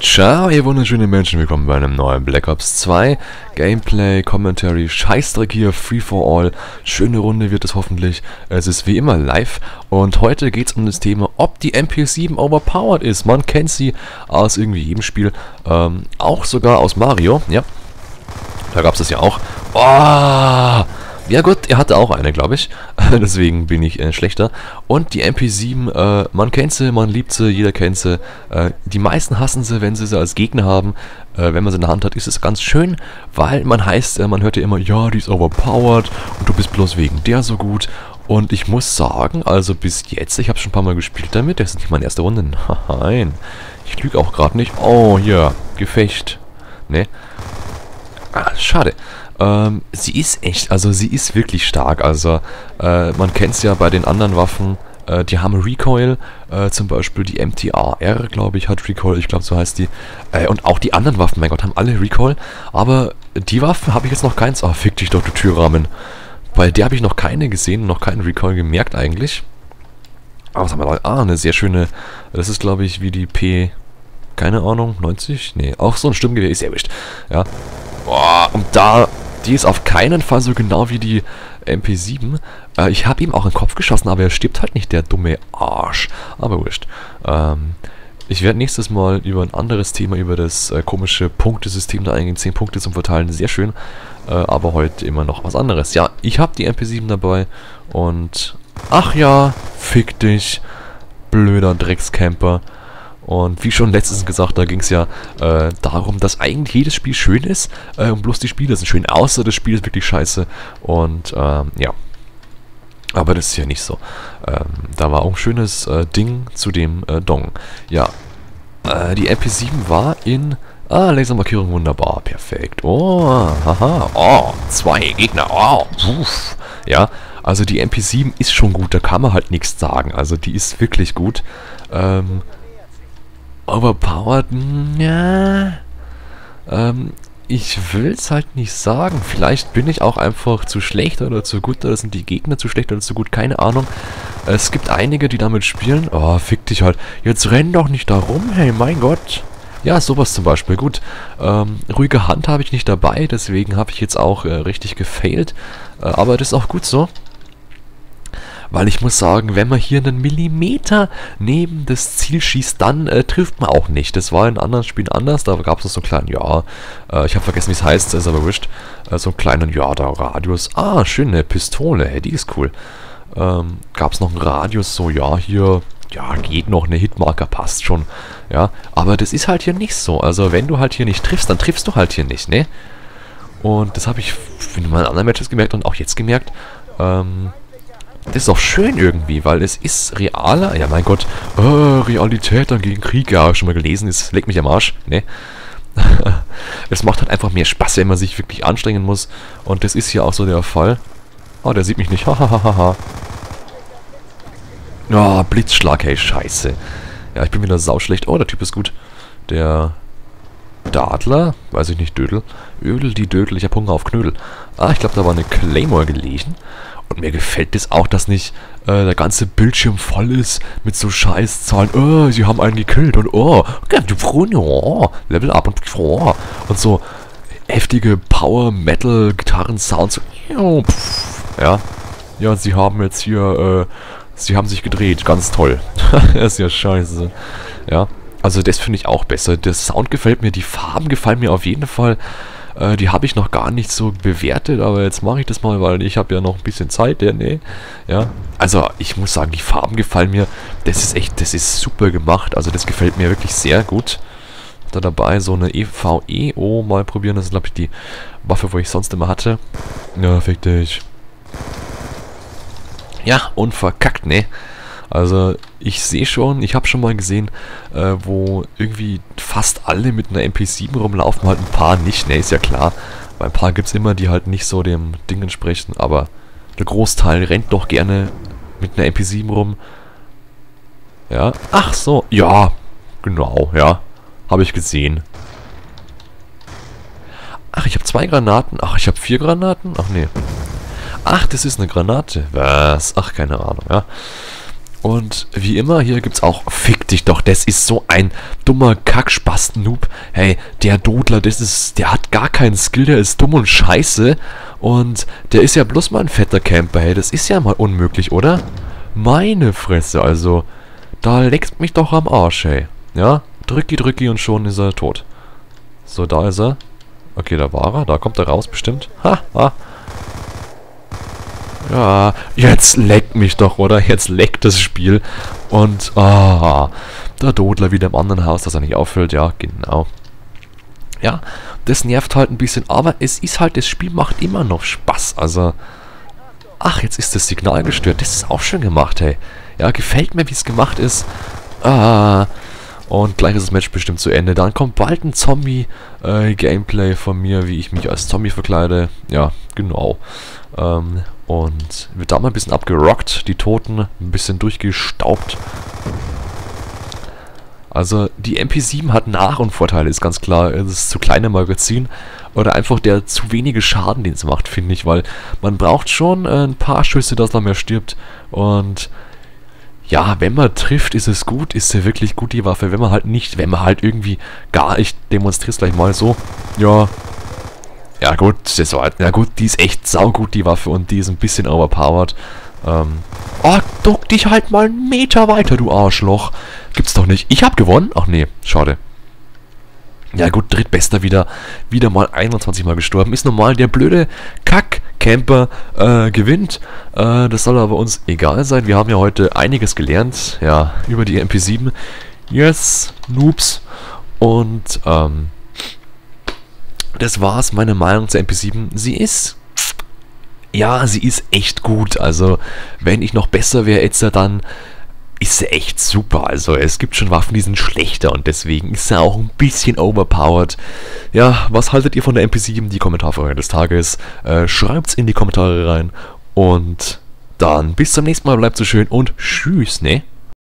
Ciao, ihr wunderschönen Menschen, willkommen bei einem neuen Black Ops 2 Gameplay, Commentary, Scheißdreck hier, Free for All, schöne Runde wird es hoffentlich, es ist wie immer live und heute geht es um das Thema, ob die MP7 overpowered ist. Man kennt sie aus irgendwie jedem Spiel, auch sogar aus Mario, ja, da gab es das ja auch. Oh! Ja gut, er hatte auch eine, glaube ich. Deswegen bin ich schlechter. Und die MP7, man kennt sie, man liebt sie, jeder kennt sie. Die meisten hassen sie, wenn sie sie als Gegner haben. Wenn man sie in der Hand hat, ist es ganz schön, weil man hört ja immer, ja, die ist overpowered und du bist bloß wegen der so gut. Und ich muss sagen, also bis jetzt, ich habe schon ein paar Mal gespielt damit, das ist nicht meine erste Runde. Nein, ich lüge auch gerade nicht. Oh, hier, Gefecht. Ne? Ah, schade. Sie ist echt, also sie ist wirklich stark, also man kennt es ja bei den anderen Waffen, die haben Recoil, zum Beispiel die MTAR, glaube ich, hat Recoil, ich glaube so heißt die, und auch die anderen Waffen, mein Gott, haben alle Recoil, aber die Waffen habe ich jetzt noch keins, fick dich doch, du Türrahmen, bei der habe ich noch keine gesehen, noch keinen Recoil gemerkt eigentlich, aber was haben wir da, eine sehr schöne, das ist glaube ich wie die P, keine Ahnung, 90, nee, auch so ein Sturmgewehr, ist ja wurscht, ja, boah, und da, die ist auf keinen Fall so genau wie die MP7. Ich habe ihm auch in den Kopf geschossen, aber er stirbt halt nicht, der dumme Arsch. Aber wurscht. Ich werde nächstes Mal über ein anderes Thema, über das komische Punktesystem da eingehen. 10 Punkte zum Verteilen, sehr schön. Aber heute immer noch was anderes. Ja, ich habe die MP7 dabei und... Ach ja, fick dich, blöder Dreckscamper. Und wie schon letztens gesagt, da ging es ja darum, dass eigentlich jedes Spiel schön ist und bloß die Spiele sind schön, außer das Spiel ist wirklich scheiße. Und ja, aber das ist ja nicht so. Da war auch ein schönes Ding zu dem Dong. Ja, die MP7 war in... Lasermarkierung, wunderbar, perfekt. Oh, haha, oh, 2 Gegner, oh, uff. Ja, also die MP7 ist schon gut, da kann man halt nichts sagen. Also die ist wirklich gut. Overpowered, ja, ich will es halt nicht sagen. Vielleicht bin ich auch einfach zu schlecht oder zu gut, oder sind die Gegner zu schlecht oder zu gut, keine Ahnung. Es gibt einige, die damit spielen. Oh, fick dich halt. Jetzt renn doch nicht da rum, hey, mein Gott. Ja, sowas zum Beispiel, gut. Ruhige Hand habe ich nicht dabei, deswegen habe ich jetzt auch richtig gefailt. Aber das ist auch gut so. Weil ich muss sagen, wenn man hier einen Millimeter neben das Ziel schießt, dann trifft man auch nicht. Das war in anderen Spielen anders, da gab es so einen kleinen, ja, ich habe vergessen, wie es heißt, ist aber wurscht. So einen kleinen, ja, da Radius. Ah, schöne Pistole, hey, die ist cool. Gab es noch einen Radius, so, ja, hier, ja, geht noch, eine Hitmarker, passt schon. Ja, aber das ist halt hier nicht so. Also, wenn du halt hier nicht triffst, dann triffst du halt hier nicht, ne? Und das habe ich in meinen anderen Matches gemerkt und auch jetzt gemerkt, das ist auch schön irgendwie, weil es ist realer. Ja, mein Gott, Realität dann gegen Krieg, ja, schon mal gelesen, es legt mich am Arsch, ne? Es macht halt einfach mehr Spaß, wenn man sich wirklich anstrengen muss. Und das ist hier auch so der Fall. Oh, der sieht mich nicht, hahaha. Oh, Blitzschlag, hey, scheiße. Ja, ich bin wieder sauschlecht. Oh, der Typ ist gut. Der Adler, weiß ich nicht, Dödel. Ödel, die Dödel, ich hab Hunger auf Knödel. Ich glaube, da war eine Claymore gelegen. Und mir gefällt das auch, dass nicht der ganze Bildschirm voll ist mit so Scheißzahlen. Sie haben einen gekillt und Level up und so heftige Power-Metal-Gitarren-Sounds. Ja. Ja, und sie haben jetzt hier, sie haben sich gedreht. Ganz toll. Das ist ja scheiße. Ja. Also das finde ich auch besser. Der Sound gefällt mir, die Farben gefallen mir auf jeden Fall. Die habe ich noch gar nicht so bewertet, aber jetzt mache ich das mal, weil ich habe ja noch ein bisschen Zeit, ne? Ja, also ich muss sagen, die Farben gefallen mir, das ist echt, das ist super gemacht, also das gefällt mir wirklich sehr gut. Da dabei so eine EVE, mal probieren, das ist glaube ich die Waffe, wo ich sonst immer hatte. Ja, fick dich. Ja, und verkackt, ne? Also, ich sehe schon, ich habe schon mal gesehen, wo irgendwie fast alle mit einer MP7 rumlaufen, halt ein paar nicht, ne, ist ja klar. Bei ein paar gibt es immer, die halt nicht so dem Ding entsprechen, aber der Großteil rennt doch gerne mit einer MP7 rum. Ja, ach so, ja, genau, ja, habe ich gesehen. Ach, ich habe 2 Granaten, ach, ich habe 4 Granaten, ach nee. Ach, das ist eine Granate, was, ach, keine Ahnung, ja. Und wie immer, hier gibt's auch... Fick dich doch, das ist so ein dummer Kackspast-Noob. Hey, der Dodler, der hat gar keinen Skill, der ist dumm und scheiße. Und der ist ja bloß mal ein fetter Camper, hey, das ist ja mal unmöglich, oder? Meine Fresse, also... Da leckst mich doch am Arsch, hey. Ja, drücki und schon ist er tot. So, da ist er. Okay, da war er, da kommt er raus bestimmt. Ha, ha. Ja, jetzt leckt mich doch, oder? Jetzt leckt das Spiel. Und, der Dodler wieder im anderen Haus, das er nicht auffüllt. Ja, genau. Ja, das nervt halt ein bisschen, aber es ist halt, das Spiel macht immer noch Spaß. Also, ach, jetzt ist das Signal gestört. Das ist auch schön gemacht, hey. Ja, gefällt mir, wie es gemacht ist. Und gleich ist das Match bestimmt zu Ende. Dann kommt bald ein Zombie-Gameplay von mir, wie ich mich als Zombie verkleide. Ja, genau. Und wird da mal ein bisschen abgerockt, die Toten ein bisschen durchgestaubt. Also die MP7 hat Nach- und Vorteile, ist ganz klar. Es ist zu kleine Magazin oder einfach der zu wenige Schaden, den es macht, finde ich. Weil man braucht schon ein paar Schüsse, dass man mehr stirbt. Und ja, wenn man trifft, ist es gut, ist sie wirklich gut, die Waffe. Wenn man halt nicht, wenn man halt irgendwie gar, ich demonstriere es gleich mal so, ja... Ja gut, das war halt, na gut, die ist echt saugut, die Waffe, und die ist ein bisschen overpowered. Oh, duck dich halt mal einen Meter weiter, du Arschloch. Gibt's doch nicht. Ich hab gewonnen? Ach nee, schade. Ja gut, drittbester wieder mal 21 Mal gestorben. Ist normal, der blöde Kack-Camper gewinnt. Das soll aber uns egal sein. Wir haben ja heute einiges gelernt, ja, über die MP7. Yes, Noobs. Und, das war's, meine Meinung zur MP7. Sie ist echt gut. Also, wenn ich noch besser wäre jetzt, dann ist sie echt super. Also, es gibt schon Waffen, die sind schlechter, und deswegen ist sie auch ein bisschen overpowered. Ja, was haltet ihr von der MP7? Die Kommentarfrage des Tages. Schreibt's in die Kommentare rein. Und dann bis zum nächsten Mal. Bleibt so schön und tschüss, ne?